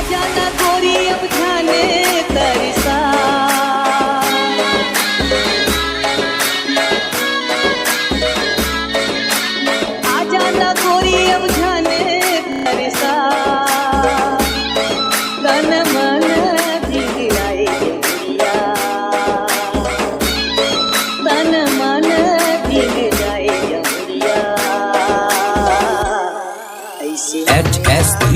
जाना गोरी अब जाने तरसा, आ जाना गोरी अब जाने तरसा, तन मन भिगड़ाए जमुरिया, तन मन भिगड़ाए जमुरिया, ऐसे HS3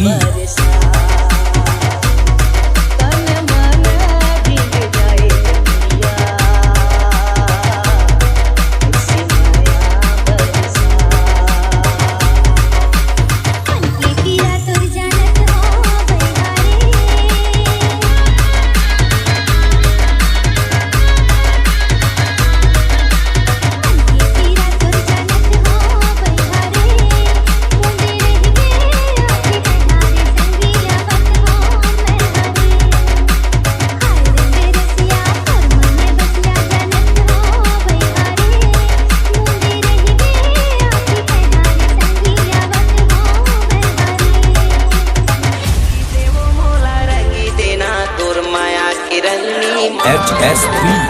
HS3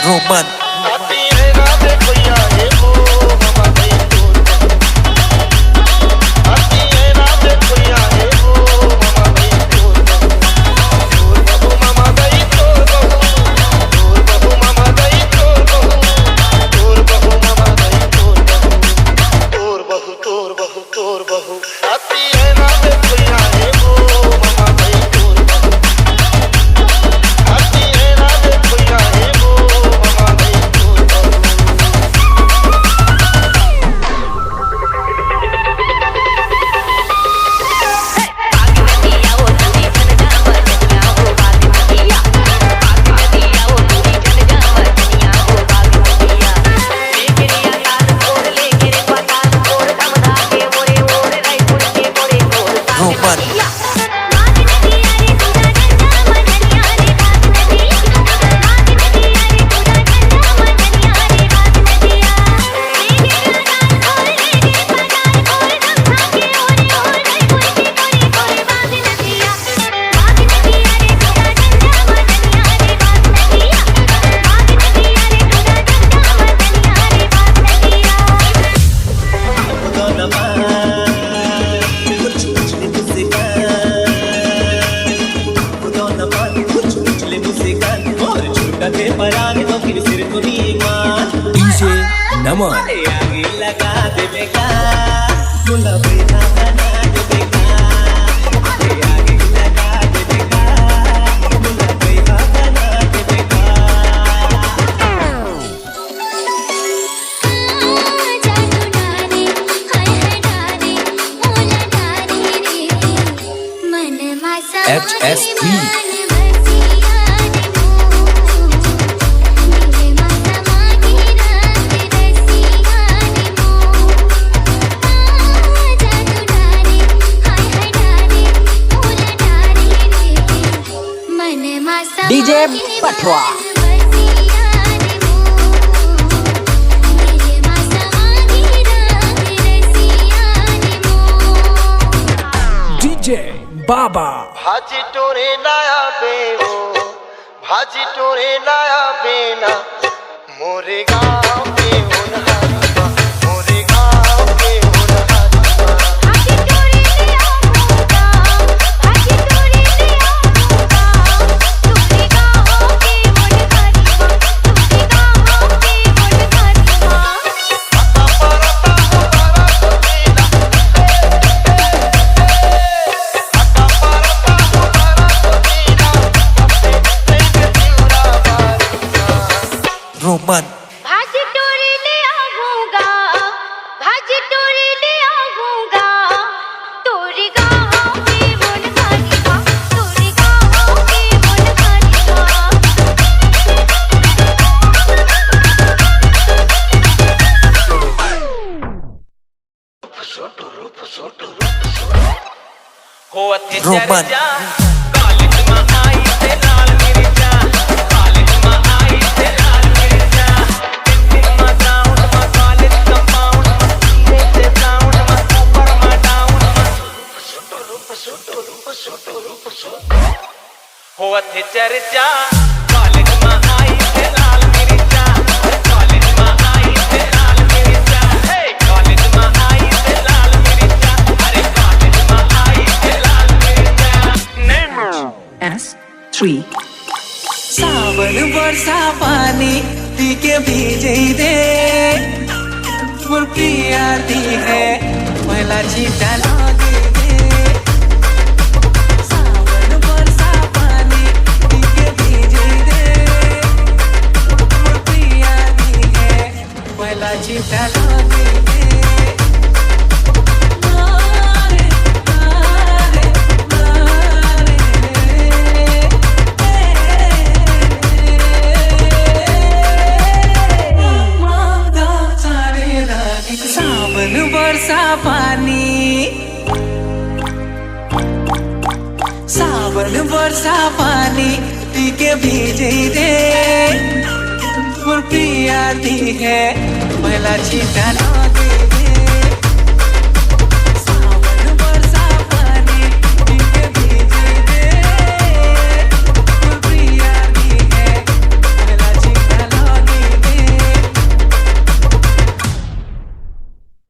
Roman Naman आगे लगा देगा गुलाबी ना बना देगा आगे लगा देगा गुलाबी ना बना देगा जादू डाले हाय हाय डाले मोला डाले HH3 डीजे पठवा डीजे बाबा भाजी टोरे लाया बेवो भाजी टोरे लाया बेना मोरे गाँव के होनहारिया मोरे गाँव के होनहारिया भाजी टोरे ले आऊंगा भाजी टोरे ले आऊंगा तोरे गाँव के होनहारिया तोरे गाँव के होनहारिया आता परता उतारा को देना आता परता उतारा को देना अपने प्रेम दिलरा बारिया रोमन भाजी टोरे ले आऊंगा भाजी टोरे ले आऊंगा तोरे गाँव के होनहारिया तोरे गाँव के होनहारिया रोमन कॉलेज में आई से लाल मिर्चा कॉलेज में आई से लाल मिर्चा कैंटीन में ग्राउंड में कॉलेज कंपाउंड में सीने से साउंड में ऊपर में डाउन में होत है चर्चा कॉलेज में आई से लाल मिर्चा कॉलेज में आई से लाल मिर्चा हे कॉलेज में आई से लाल मिर्चा अरे कॉलेज में आई से लाल मिर्चा S3 सावन वर्षा पानी पी के भीजे दे मोर प्रिया दी है पहला चीटा लागे दे सावन वर्षा पानी पी के भीजे दे मोर प्रिया दी है पहला चीटा लागे दे मारे मारे सावन वर्षा पानी सावन वर्षा पानी पी के भीजे दे मोर प्रिया दी है पहला चीटा लागे